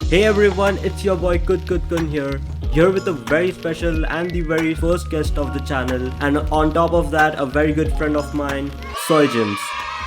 Hey everyone, it's your boy Kun here with a very special and the very first guest of the channel, and on top of that, a very good friend of mine, Soijims.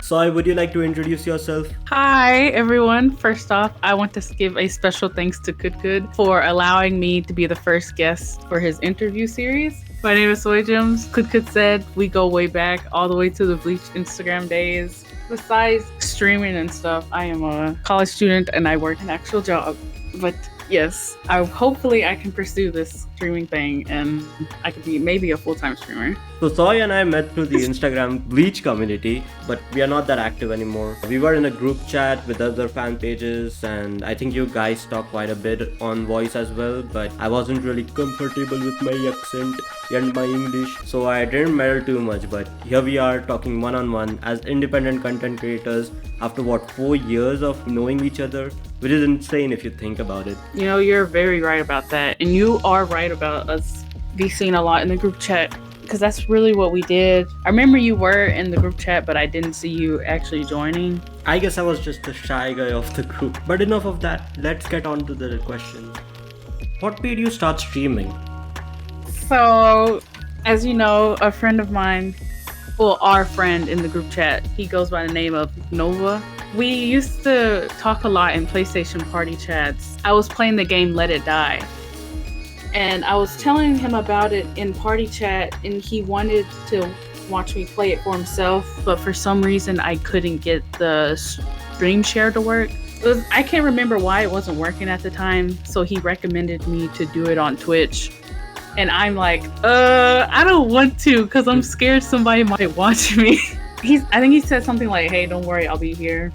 Soy, would you like to introduce yourself? Hi, everyone. First off, I want to give a special thanks to Kudkud for allowing me to be the first guest for his interview series. My name is Soijims. Kudkud said we go way back, all the way to the Bleach Instagram days. Besides streaming and stuff, I am a college student and I work an actual job. But yes, hopefully I can pursue this streaming thing and I could be maybe a full-time streamer. So Soy and I met through the Instagram Bleach community, but we are not that active anymore. We were in a group chat with other fan pages, and I think you guys talk quite a bit on voice as well, but I wasn't really comfortable with my accent and my English, so I didn't meddle too much. But here we are talking one-on-one as independent content creators after 4 years of knowing each other, which is insane if you think about it. You know, you're very right about that. And you are right about us VCing a lot in the group chat, because that's really what we did. I remember you were in the group chat, but I didn't see you actually joining. I guess I was just the shy guy of the group. But enough of that, let's get on to the question. What made you start streaming? So, as you know, a friend of mine, well, our friend in the group chat, he goes by the name of Nova. We used to talk a lot in PlayStation party chats. I was playing the game Let It Die, and I was telling him about it in party chat, and he wanted to watch me play it for himself, but for some reason I couldn't get the stream share to work. I can't remember why it wasn't working at the time, so he recommended me to do it on Twitch. And I'm like, I don't want to, because I'm scared somebody might watch me. I think he said something like, hey, don't worry, I'll be here.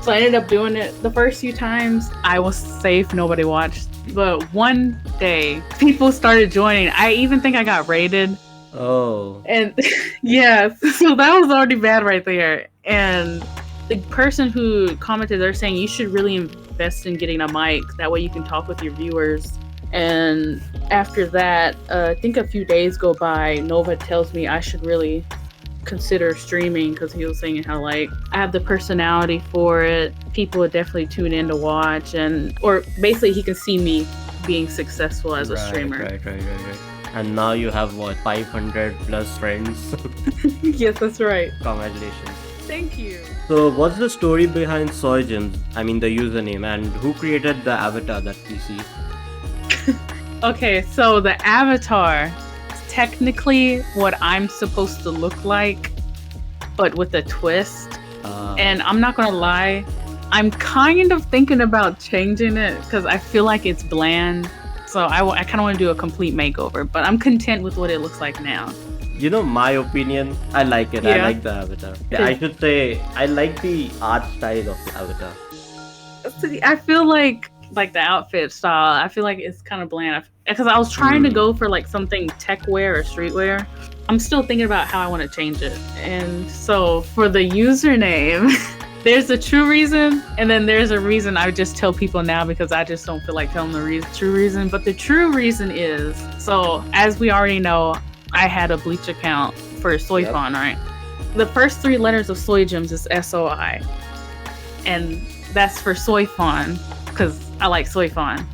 So I ended up doing it. The first few times, I was safe, nobody watched. But one day, people started joining. I even think I got raided. Oh. And yeah, so that was already bad right there. And the person who commented, they're saying you should really invest in getting a mic. That way you can talk with your viewers. And after that, I think a few days go by, Nova tells me I should really consider streaming, because he was saying how I have the personality for it. People would definitely tune in to watch, or basically he can see me being successful as a streamer. Right. And now you have 500 plus friends. Yes, that's right. Congratulations. Thank you. So what's the story behind Soijims? I mean the username, and who created the avatar that we see? Okay, so the avatar is technically what I'm supposed to look like, but with a twist. And I'm not gonna lie, I'm kind of thinking about changing it because I feel like it's bland. So I kind of want to do a complete makeover, but I'm content with what it looks like now. You know, my opinion, I like it. Yeah. I like the avatar. I should say, I like the art style of the avatar. I feel like the outfit style, I feel like it's kind of bland. Because I was trying to go for something tech wear or streetwear. I'm still thinking about how I want to change it. And so for the username, there's a true reason, and then there's a reason I just tell people now because I just don't feel like telling the true reason. But the true reason is, so as we already know, I had a Bleach account for Soifon, right? The first 3 letters of Soijims is SOI. And that's for Soifon, because I like Soifon.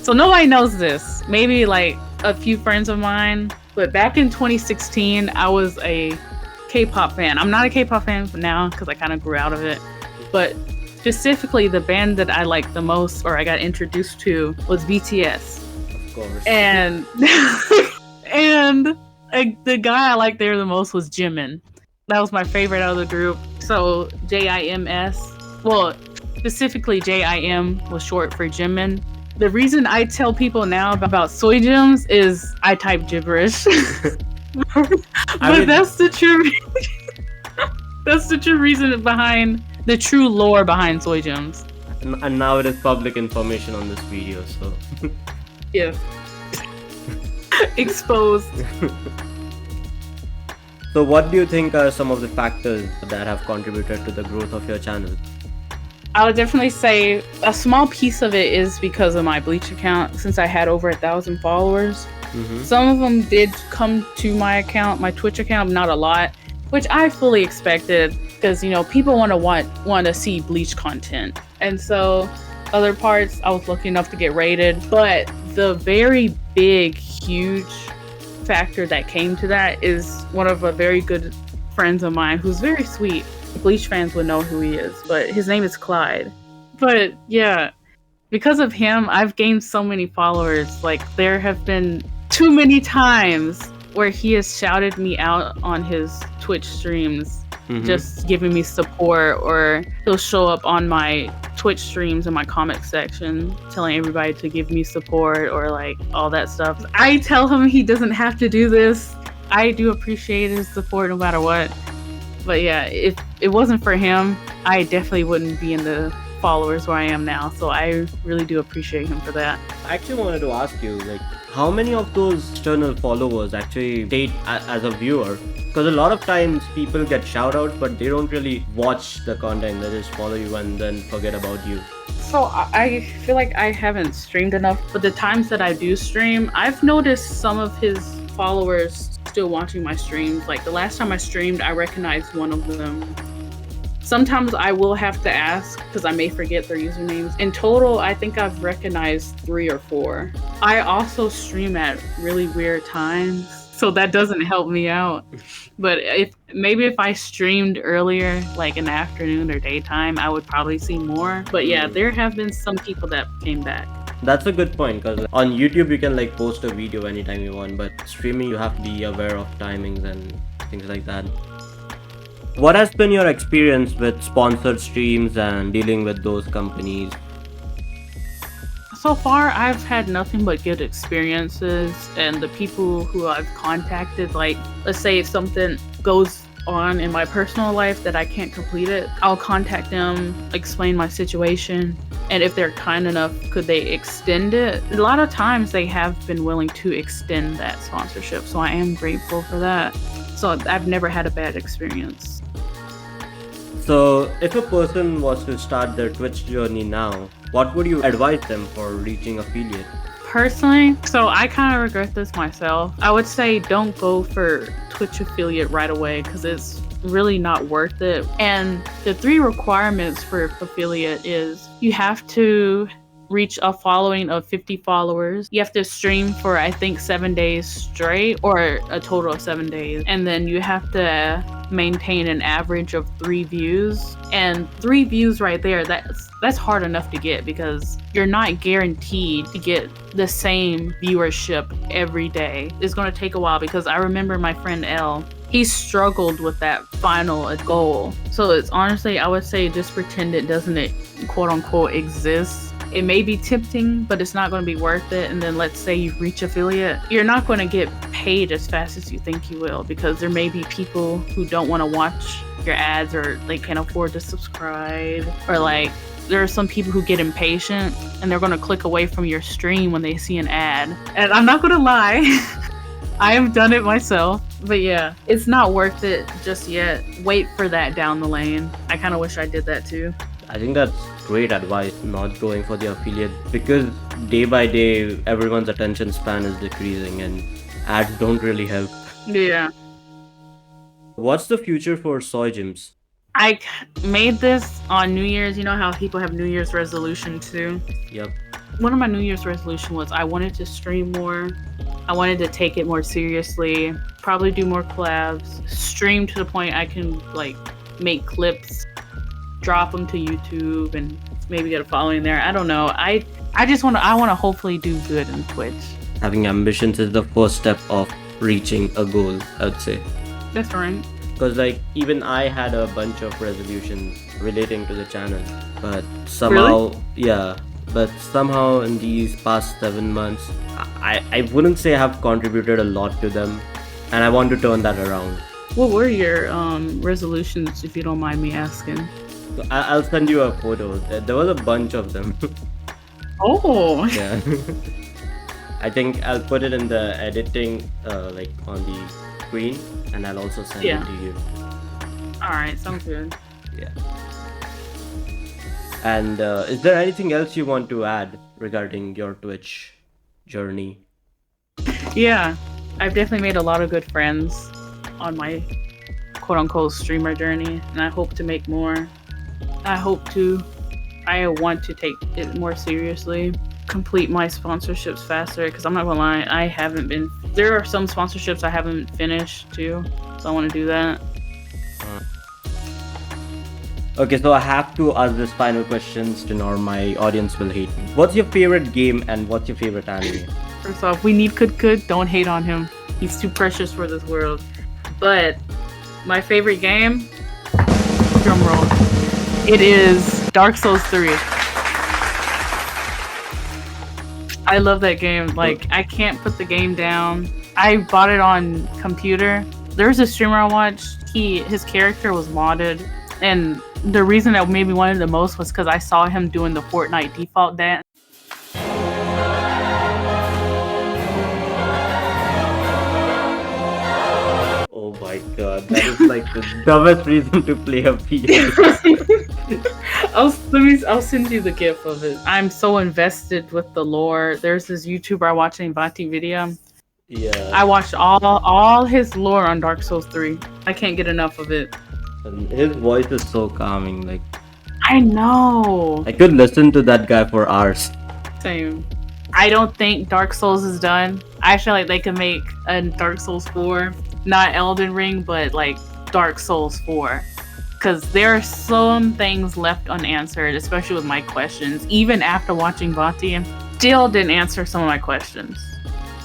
So nobody knows this. Maybe a few friends of mine. But back in 2016, I was a K-pop fan. I'm not a K-pop fan now because I kind of grew out of it. But specifically, the band that I liked the most, or I got introduced to, was BTS. Of course. And the guy I liked there the most was Jimin. That was my favorite out of the group. So JIMS. Well, specifically JIM was short for Jimin. The reason I tell people now about Soijims is I type gibberish. But that's the true that's the true reason behind the true lore behind Soijims. And now it is public information on this video, so Yeah. Exposed. So what do you think are some of the factors that have contributed to the growth of your channel? I would definitely say a small piece of it is because of my Bleach account, since I had over 1,000 followers. Some of them did come to my account, my Twitch account, not a lot, which I fully expected because, people want to see Bleach content. And so other parts, I was lucky enough to get rated. But the very big, huge factor that came to that is one of a very good friends of mine who's very sweet. Bleach fans would know who he is, but his name is Clyde. But yeah, because of him, I've gained so many followers. Like, there have been too many times where he has shouted me out on his Twitch streams, just giving me support, or he'll show up on my Twitch streams in my comment section telling everybody to give me support or like all that stuff. I tell him he doesn't have to do this. I do appreciate his support no matter what. But yeah, if it wasn't for him, I definitely wouldn't be in the followers where I am now. So I really do appreciate him for that. I actually wanted to ask you, like, how many of those external followers actually stayed as a viewer? Because a lot of times people get shout outs, but they don't really watch the content. They just follow you and then forget about you. So I feel like I haven't streamed enough, but the times that I do stream, I've noticed some of his followers still watching my streams. Like the last time I streamed, I recognized one of them. Sometimes I will have to ask because I may forget their usernames. In total, I think I've recognized 3 or 4. I also stream at really weird times, so that doesn't help me out. But if I streamed earlier, like in the afternoon or daytime, I would probably see more. But yeah, there have been some people that came back. That's a good point, because on YouTube you can like post a video anytime you want, but streaming you have to be aware of timings and things like that. What has been your experience with sponsored streams and dealing with those companies? So far, I've had nothing but good experiences, and the people who I've contacted, like, let's say if something goes on in my personal life that I can't complete it, I'll contact them, explain my situation, and if they're kind enough, could they extend it? A lot of times they have been willing to extend that sponsorship, so I am grateful for that. So I've never had a bad experience. So if a person was to start their Twitch journey now, what would you advise them for reaching affiliate? Personally, so I kind of regret this myself. I would say don't go for Twitch affiliate right away because it's really not worth it. And the 3 requirements for affiliate is you have to reach a following of 50 followers. You have to stream for, I think, 7 days straight, or a total of 7 days. And then you have to maintain an average of 3 views. And 3 views right there, that's hard enough to get because you're not guaranteed to get the same viewership every day. It's going to take a while because I remember my friend L, he struggled with that final goal. So it's honestly, I would say just pretend it doesn't quote unquote exist. It may be tempting, but it's not going to be worth it. And then let's say you reach affiliate, you're not going to get paid as fast as you think you will because there may be people who don't want to watch your ads or they can't afford to subscribe, or like there are some people who get impatient and they're going to click away from your stream when they see an ad. And I'm not going to lie, I have done it myself. But yeah, it's not worth it just yet. Wait for that down the lane. I kind of wish I did that too. I think that's great advice, not going for the affiliate, because day by day everyone's attention span is decreasing and ads don't really help. Yeah. What's the future for Soijims? I made this on New Year's. You know how people have New Year's resolution too? Yep. One of my New Year's resolution was I wanted to stream more. I wanted to take it more seriously, probably do more collabs, stream to the point I can like make clips, drop them to YouTube, and maybe get a following there. I don't know. I want to hopefully do good in Twitch. Having ambitions is the first step of reaching a goal, I would say. That's right. Because like even I had a bunch of resolutions relating to the channel, but somehow, Really? yeah, but somehow in these past 7 months, I wouldn't say I have contributed a lot to them, and I want to turn that around. What were your resolutions, if you don't mind me asking? So I'll send you a photo. There was a bunch of them. Oh. Yeah. I think I'll put it in the editing, like on the screen, and I'll also send it to you. All right, sounds good. Yeah. And is there anything else you want to add regarding your Twitch journey? Yeah, I've definitely made a lot of good friends on my quote-unquote streamer journey, and I hope to make more. I hope to I want to take it more seriously, complete my sponsorships faster. Because I'm not gonna lie, I haven't been. There are some sponsorships I haven't finished too, so I want to do that. Okay, so I have to ask this final questions to know, or my audience will hate me. What's your favorite game and what's your favorite anime? First off, we need Good. Don't hate on him. He's too precious for this world. But my favorite game, drum roll, it is Dark Souls 3. I love that game. Like, I can't put the game down. I bought it on computer. There's a streamer I watched. His character was modded, and the reason that made me want it the most was because I saw him doing the Fortnite default dance. Oh my god, that is like the dumbest reason to play a PS. I'll send you the gif of it. I'm so invested with the lore. There's this YouTuber watching Vati video. Yeah. I watched all his lore on Dark Souls 3. I can't get enough of it. And his voice is so calming. Like, I know. I could listen to that guy for hours. Same. I don't think Dark Souls is done. I feel like they could make a Dark Souls 4, not Elden Ring, but like Dark Souls 4. Because there are some things left unanswered, especially with my questions. Even after watching Vati, still didn't answer some of my questions.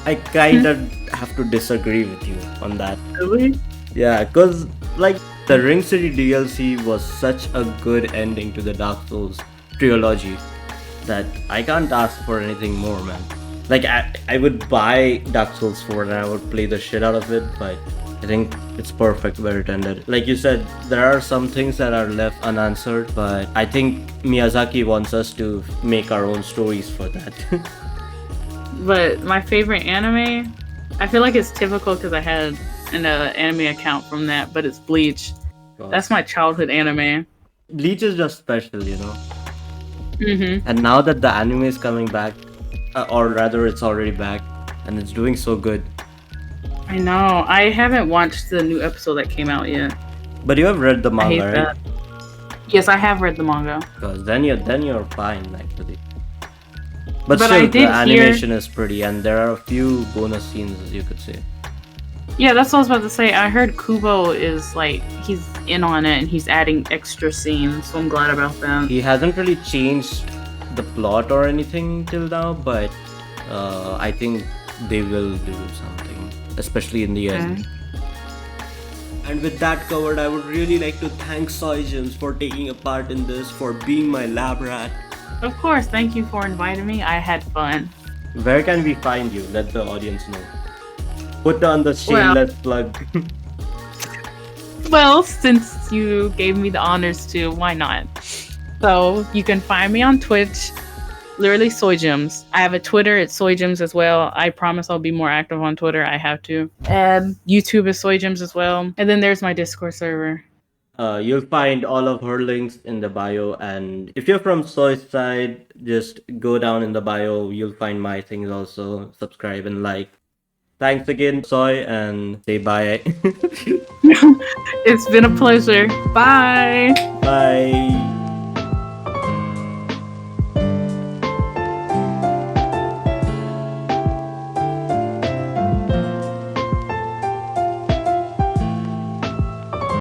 I kind of have to disagree with you on that. Really? Yeah, because like the Ring City DLC was such a good ending to the Dark Souls trilogy that I can't ask for anything more, man. Like I would buy Dark Souls 4 and I would play the shit out of it, but I think it's perfect where it ended. Like you said, there are some things that are left unanswered, but I think Miyazaki wants us to make our own stories for that. But my favorite anime, I feel like it's typical because I had an anime account from that, but it's Bleach. That's my childhood anime. Bleach is just special, you know. Mm-hmm. And now that the anime is coming back, or rather it's already back, and it's doing so good. I know. I haven't watched the new episode that came out yet. But you have read the I hate manga, right? that. Yes, I have read the manga. Because then you're fine actually. But But still, I the did animation is pretty, and there are a few bonus scenes, as you could say. Yeah, that's what I was about to say. I heard Kubo is like, he's in on it and he's adding extra scenes, so I'm glad about that. He hasn't really changed the plot or anything till now, but I think they will do something, especially in the end. And with that covered, I would really like to thank Soijims for taking a part in this, for being my lab rat. Of course, thank you for inviting me. I had fun. Where can we find you? Let the audience know. Put on the shameless plug. Well, since you gave me the honors to, why not? So you can find me on Twitch, literally Soijims. I have a Twitter, it's Soijims as well. I promise I'll be more active on Twitter. I have to. And YouTube is Soijims as well. And then there's my Discord server. You'll find all of her links in the bio, and if you're from Soy's side, just go down in the bio. You'll find my things also. Subscribe and like. Thanks again, Soy, and say bye. It's been a pleasure. Bye. Bye.